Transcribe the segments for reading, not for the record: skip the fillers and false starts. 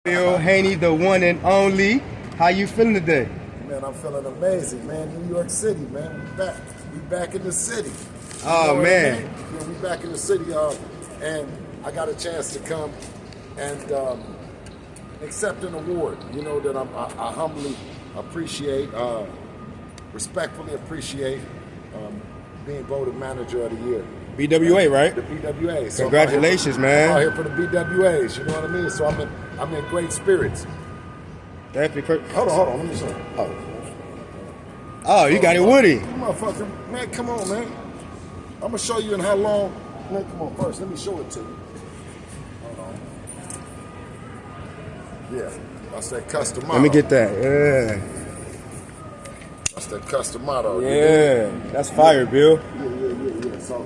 Bill Haney, the one and only. How you feeling today? Man, I'm feeling amazing, man. New York City, man. We back in the city. Oh, man. Yeah, we back in the city, and I got a chance to come and accept an award, that I humbly appreciate, respectfully appreciate being voted Manager of the Year. BWA, right? The BWA. So congratulations, man. I'm out here for the BWAs, you know what I mean? So I'm in great spirits. Definitely. Hold on, let me show you. Oh, you got it woody. Motherfucker, man, come on, man. I'm gonna show you in how long. Man, come on, first, let me show it to you. Hold on. Yeah, that's that custom model. Let me get that, yeah. That's that custom model. Yeah, that's fire, Bill. Yeah. So,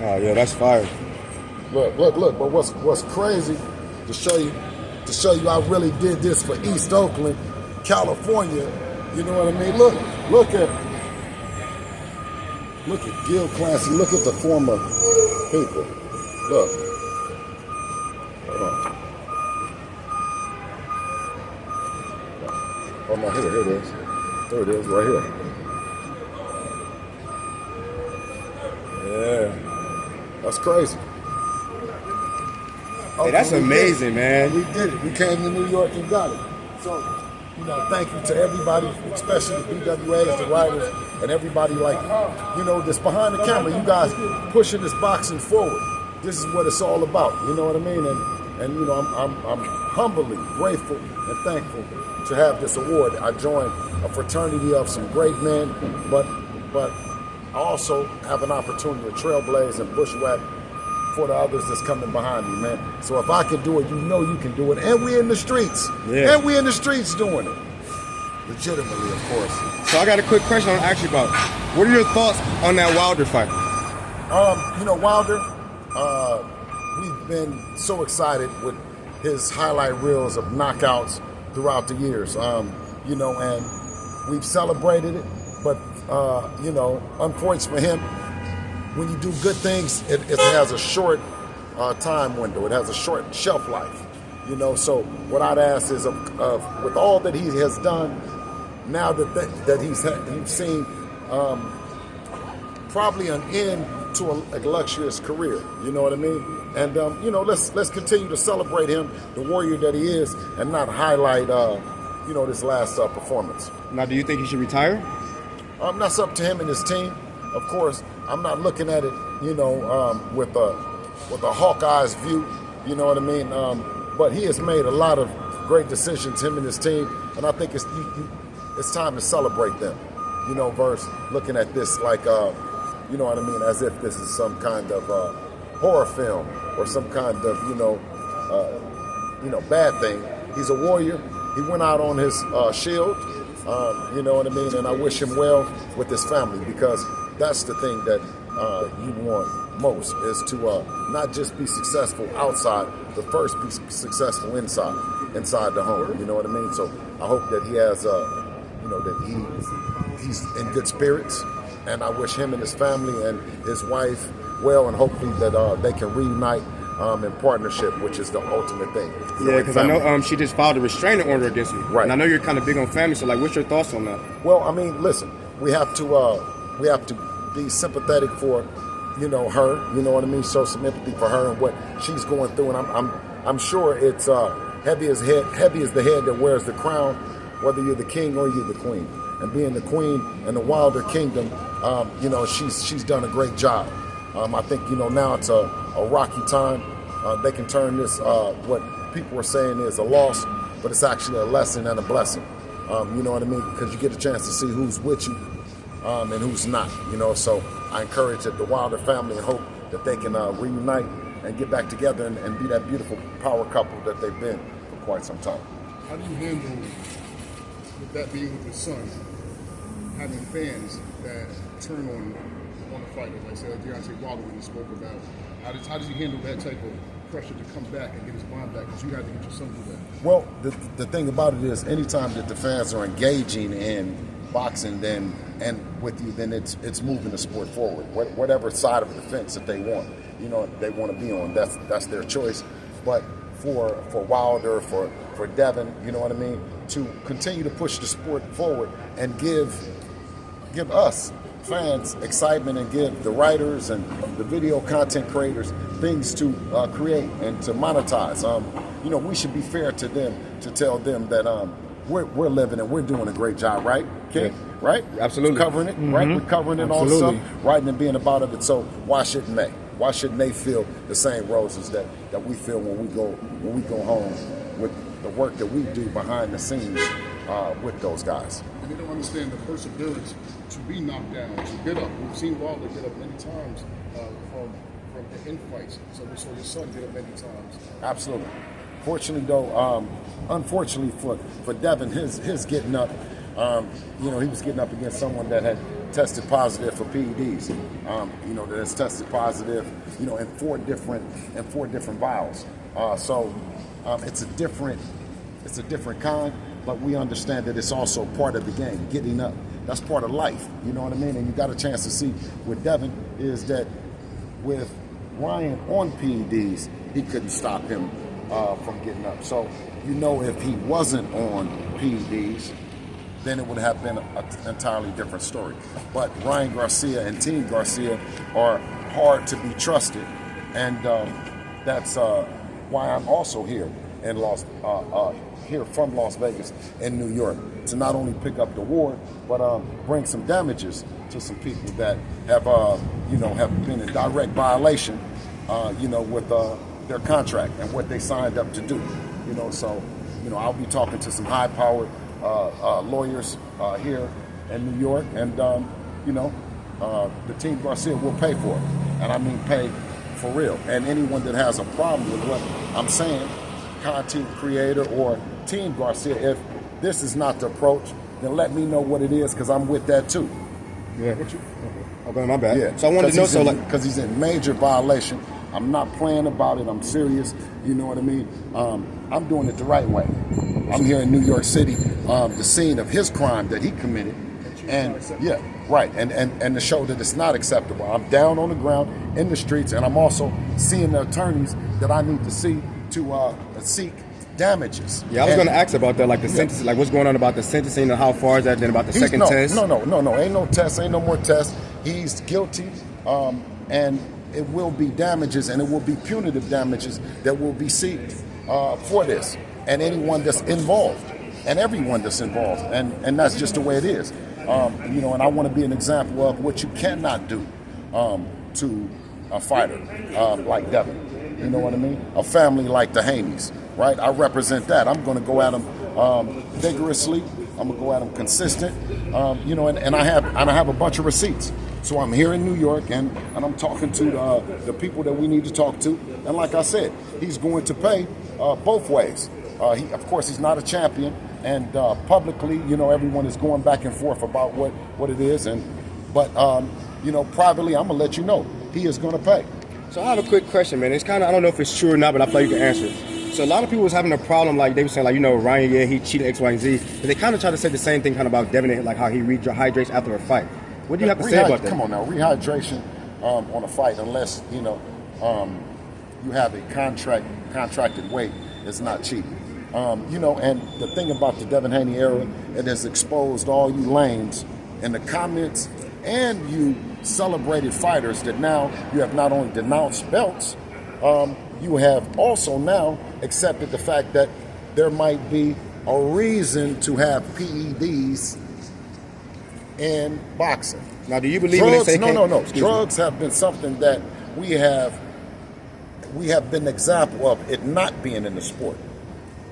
Oh yeah, that's fire. Look. But what's crazy to show you I really did this for East Oakland, California. You know what I mean? Look at Gil Clancy. Look at the former people. Look. Hold on. Oh no, here it is. There it is, right here. Yeah. That's crazy. Hey, that's amazing, man. We did it. We came to New York and got it. So, thank you to everybody, especially the BWAs, the writers, and everybody that's behind the camera. You guys pushing this boxing forward. This is what it's all about. You know what I mean? And I'm humbly grateful and thankful to have this award. I joined a fraternity of some great men, but I also have an opportunity to trailblaze and bushwhack for the others that's coming behind me, man. So if I can do it, you can do it. And we in the streets. Yeah. And we in the streets doing it. Legitimately, of course. So I got a quick question I want to ask you about. What are your thoughts on that Wilder fight? Wilder, we've been so excited with his highlight reels of knockouts throughout the years. And we've celebrated it. But, unfortunately for him, when you do good things, it has a short time window. It has a short shelf life, So what I'd ask is, with all that he has done, now that he's seen probably an end to a luxurious career, you know what I mean? And, let's continue to celebrate him, the warrior that he is, and not highlight, this last performance. Now, do you think he should retire? That's up to him and his team. Of course, I'm not looking at it, with a Hawkeye's view. You know what I mean? But he has made a lot of great decisions, him and his team, and I think it's time to celebrate them. Versus looking at this like, you know what I mean, as if this is some kind of horror film or some kind of, bad thing. He's a warrior. He went out on his shield. You know what I mean? And I wish him well with his family, because that's the thing that you want most, is to not just be successful outside, but first be successful inside the home. You know what I mean? So I hope that he has, that he's in good spirits, and I wish him and his family and his wife well, and hopefully that they can reunite in partnership, which is the ultimate thing. Yeah, because I know she just filed a restraining order against me. Right. And I know you're kind of big on family, so what's your thoughts on that? Well, I mean, listen, we have to be sympathetic for, her. You know what I mean? Show some empathy for her and what she's going through, and I'm sure it's heavy as the head that wears the crown, whether you're the king or you're the queen. And being the queen in the Wilder Kingdom, she's done a great job. I think, now it's a rocky time. They can turn this, what people are saying is a loss, but it's actually a lesson and a blessing. You know what I mean? Because you get a chance to see who's with you and who's not, So I encourage the Wilder family and hope that they can reunite and get back together and be that beautiful power couple that they've been for quite some time. How do you handle, with that being with your son, having fans that turn on the fighters? Like Deontay Wilder when he spoke about, how does he handle that type of pressure to come back and get his bond back because you had to get your son through that? Well, the thing about it is, anytime that the fans are engaging in boxing, then and with you, then it's moving the sport forward. Whatever side of the fence that they want, they want to be on. That's their choice. But for Wilder, for Devin, you know what I mean, to continue to push the sport forward and give us fans excitement and give the writers and the video content creators things to create and to monetize. We should be fair to them to tell them that we're living and we're doing a great job, right, King? Yeah. Right? Absolutely. We're covering it, right? We're covering it on stuff, writing and being about it. So why shouldn't they? Why shouldn't they feel the same roses that we feel when we go home with the work that we do behind the scenes with those guys? And they don't understand the perseverance to be knocked down, to get up. We've seen Wilder get up many times from in fights. So we saw your son get up many times. Absolutely. Fortunately, though, unfortunately for Devin, his getting up, he was getting up against someone that had tested positive for PEDs. That has tested positive, in four different vials. So it's a different kind, but we understand that it's also part of the game. Getting up, that's part of life. You know what I mean? And you got a chance to see with Devin is that with Ryan on PEDs, he couldn't stop him from getting up. So if he wasn't on PEDs, then it would have been an entirely different story. But Ryan Garcia and Team Garcia are hard to be trusted, and that's why I'm also here in here from Las Vegas in New York to not only pick up the award, but bring some damages to some people that have have been in direct violation, with their contract and what they signed up to do. So I'll be talking to some high-powered lawyers here in New York, and the Team Garcia will pay for it, and I mean pay for real. And anyone that has a problem with what I'm saying, content creator or Team Garcia, if this is not the approach, then let me know what it is, because I'm with that too. Yeah. Okay, my bad. Yeah. So I wanted to know, because he's in major violation. I'm not playing about it. I'm serious. You know what I mean? I'm doing it the right way. I'm here in New York City, the scene of his crime that he committed. And yeah, right. And to show that it's not acceptable. I'm down on the ground in the streets, and I'm also seeing the attorneys that I need to see to seek damages. Yeah, I was going to ask about that, like the sentencing, like what's going on about the sentencing and how far is that, then about the second test? No. Ain't no test. Ain't no more tests. He's guilty, and it will be damages, and it will be punitive damages that will be seeked for this, and anyone that's involved, and everyone that's involved, and that's just the way it is. And I want to be an example of what you cannot do to a fighter like Devin. You know what I mean? A family like the Haneys, right? I represent that. I'm going to go at them vigorously. I'm going to go at them consistent. And I have a bunch of receipts. So I'm here in New York, and I'm talking to the people that we need to talk to. And like I said, he's going to pay both ways. Of course, he's not a champion, and publicly, everyone is going back and forth about what it is. But privately, I'm gonna let you know he is going to pay. So I have a quick question, man. It's kind of, I don't know if it's true or not, but I feel like you can answer it. So a lot of people was having a problem, like they were saying, like, Ryan, yeah, he cheated X, Y, and Z. But they kind of try to say the same thing kind of about Devin, like how he rehydrates after a fight. What do you have to say about that? Come on now, rehydration on a fight, unless you have a contracted weight, is not cheating. And the thing about the Devin Haney era, it has exposed all you lames in the comments, and you celebrated fighters that now you have not only denounced belts, you have also now accepted the fact that there might be a reason to have PEDs in boxing. Now, do you believe drugs? When they say No. Drugs have been something that we have been an example of it not being in the sport.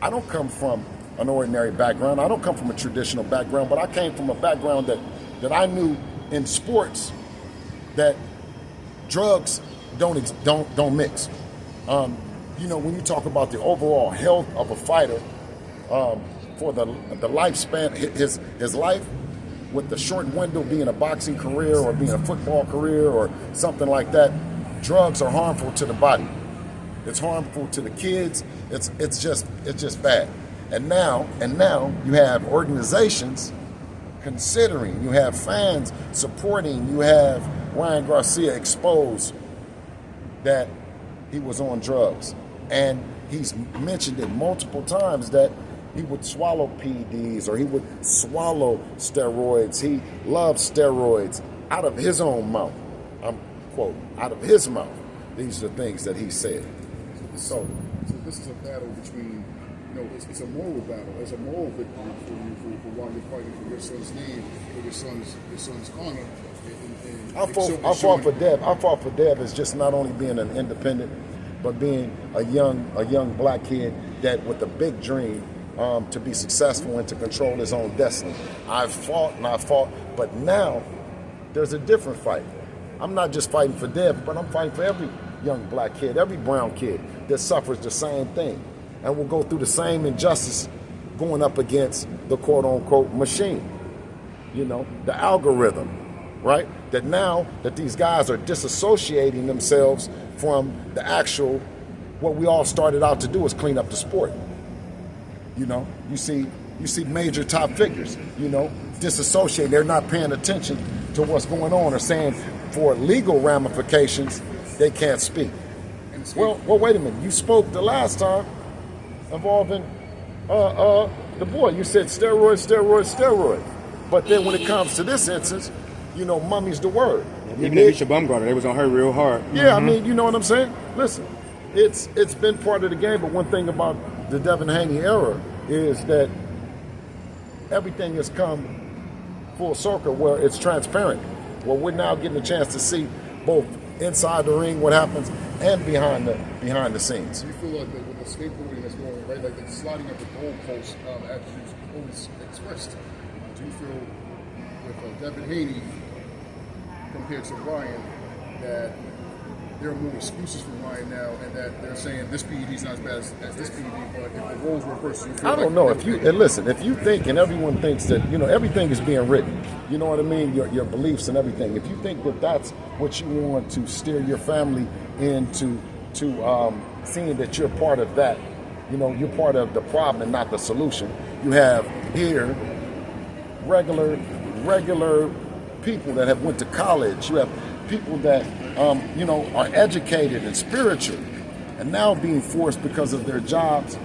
I don't come from an ordinary background. I don't come from a traditional background, but I came from a background that I knew in sports that drugs don't mix. When you talk about the overall health of a fighter, for the lifespan, his life, with the short window being a boxing career or being a football career or something like that, drugs are harmful to the body. It's harmful to the kids. It's just bad. And now you have organizations considering, you have fans supporting, you have Ryan Garcia exposed that he was on drugs. And he's mentioned it multiple times that he would swallow PEDs or he would swallow steroids. He loved steroids out of his own mouth. I'm quoting, out of his mouth. These are things that he said. So this is a battle between, it's a moral battle. It's a moral victory for why you're fighting for your son's name, for your son's honor. I fought for Dev. I fought for Dev as just not only being an independent, but being a young black kid that with a big dream to be successful and to control his own destiny. I fought, but now there's a different fight. I'm not just fighting for Dev, but I'm fighting for every young black kid, every brown kid that suffers the same thing and will go through the same injustice going up against the quote-unquote machine, the algorithm, right? That now that these guys are disassociating themselves from the actual, what we all started out to do is clean up the sport. You see major top figures, disassociate. They're not paying attention to what's going on or saying for legal ramifications, they can't speak. Well, wait a minute. You spoke the last time involving the boy. You said steroid. But then when it comes to this instance, mummy's the word. Even Alicia Bumgarner, they was on her real hard. Yeah, I mean, you know what I'm saying? Listen, it's been part of the game, but one thing about the Devin Haney era is that everything has come full circle where it's transparent. Well, we're now getting a chance to see both inside the ring what happens and behind the scenes. Do you feel like with the skateboarding that's going right, like the sliding of the goalposts, as you always expressed, do you feel with Devin Haney compared to Ryan that there are more excuses for Ryan now, and that they're saying this PED is not as bad as this PED, but if the roles were reversed, you feel I don't know. If you think, and everyone thinks that, everything is being written, you know what I mean? Your beliefs and everything. If you think that that's what you want to steer your family into seeing that you're part of that, you're part of the problem and not the solution. You have here regular people that have went to college. You have people that are educated and spiritual, and now being forced because of their jobs,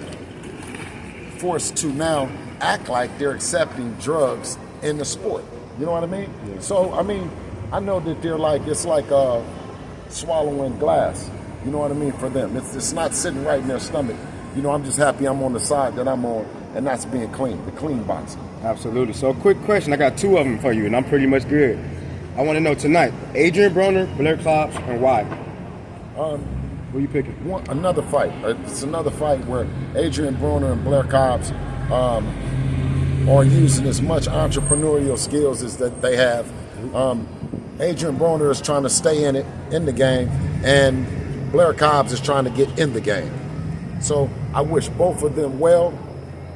forced to now act like they're accepting drugs in the sport. You know what I mean? Yeah. So, I know that it's like swallowing glass. You know what I mean? For them, it's not sitting right in their stomach. I'm just happy I'm on the side that I'm on, and that's being clean, the clean boxing. Absolutely. So, quick question. I got two of them for you, and I'm pretty much good. I want to know tonight, Adrian Broner, Blair Cobbs, and why? Who are you picking? Another fight. It's another fight where Adrian Broner and Blair Cobbs are using as much entrepreneurial skills as that they have. Adrian Broner is trying to stay in the game, and Blair Cobbs is trying to get in the game. So I wish both of them well,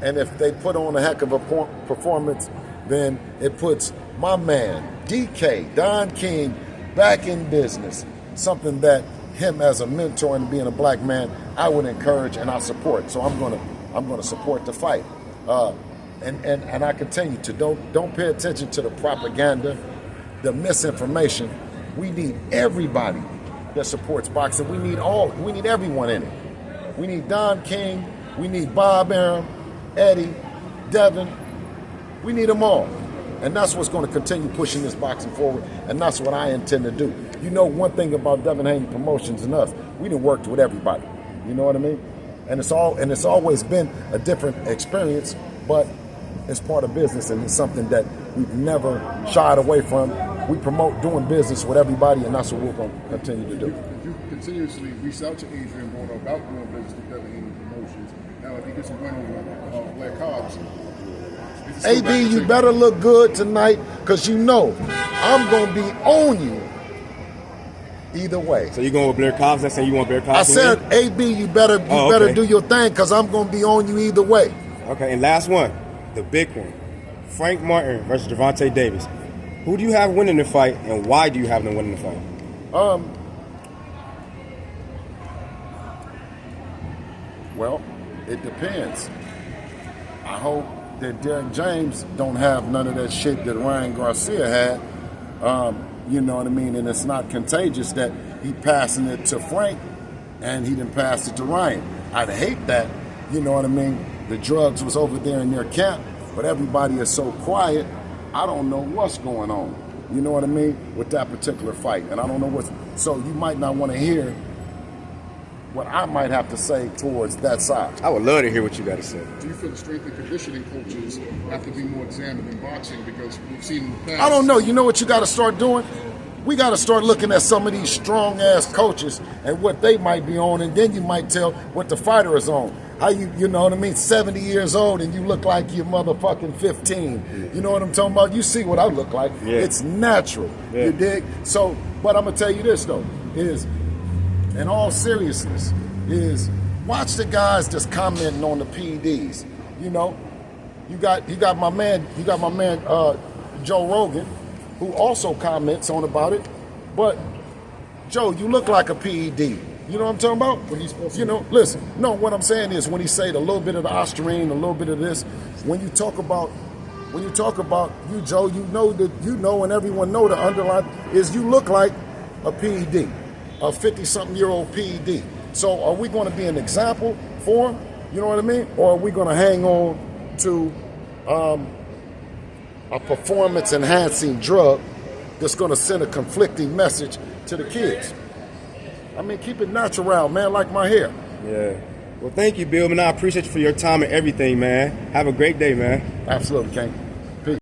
and if they put on a heck of a performance, then it puts my man, DK, Don King, back in business. Something that him as a mentor and being a black man, I would encourage and I support. So I'm gonna support the fight. And I continue to don't pay attention to the propaganda, the misinformation. We need everybody that supports boxing. We need everyone in it. We need Don King, we need Bob Arum, Eddie, Devin. We need them all. And that's what's going to continue pushing this boxing forward, and that's what I intend to do. One thing about Devin Haney Promotions and us, we done worked with everybody. You know what I mean? And it's always been a different experience, but it's part of business, and it's something that we've never shied away from. We promote doing business with everybody, and that's what we're going to continue to do. You continuously reached out to Adrian Broner about doing business with Devin Haney Promotions. Now, if he gets a win over Blair Cobbs, AB, you better look good tonight, because I'm going to be on you either way. So you going with Blair Cobbs? I said you want Blair Cobbs I said, AB, you better do your thing, because I'm going to be on you either way. Okay, and last one, the big one. Frank Martin versus Gervonta Davis. Who do you have winning the fight, and why do you have them winning the fight? Well, it depends. I hope that Derek James don't have none of that shit that Ryan Garcia had. You know what I mean? And it's not contagious that he passing it to Frank and he didn't pass it to Ryan. I'd hate that. You know what I mean? The drugs was over there in their camp, but everybody is so quiet. I don't know what's going on. You know what I mean? With that particular fight. And I don't know what's... So you might not want to hear what I might have to say towards that side. I would love to hear what you got to say. Do you feel the strength and conditioning coaches have to be more examined in boxing because we've seen in the past? I don't know. You know what you got to start doing? We got to start looking at some of these strong-ass coaches and what they might be on, and then you might tell what the fighter is on. How you know what I mean, 70 years old and you look like you're motherfucking 15. You know what I'm talking about? You see what I look like. Yeah. It's natural. Yeah. You dig? So, but I'm going to tell you this, though, is, in all seriousness, is watch the guys just commenting on the PEDs. You know, you got my man Joe Rogan, who also comments on about it. But Joe, you look like a PED. You know what I'm talking about? When he's supposed to. You know, listen. No, what I'm saying is when he say a little bit of the ostarine, a little bit of this. When you talk about you, Joe, you know, and everyone know the underline is you look like a PED, a 50-something-year-old PED. So are we going to be an example for him? You know what I mean? Or are we going to hang on to a performance-enhancing drug that's going to send a conflicting message to the kids? I mean, keep it natural, man, like my hair. Yeah. Well, thank you, Bill, man. I appreciate you for your time and everything, man. Have a great day, man. Absolutely, King.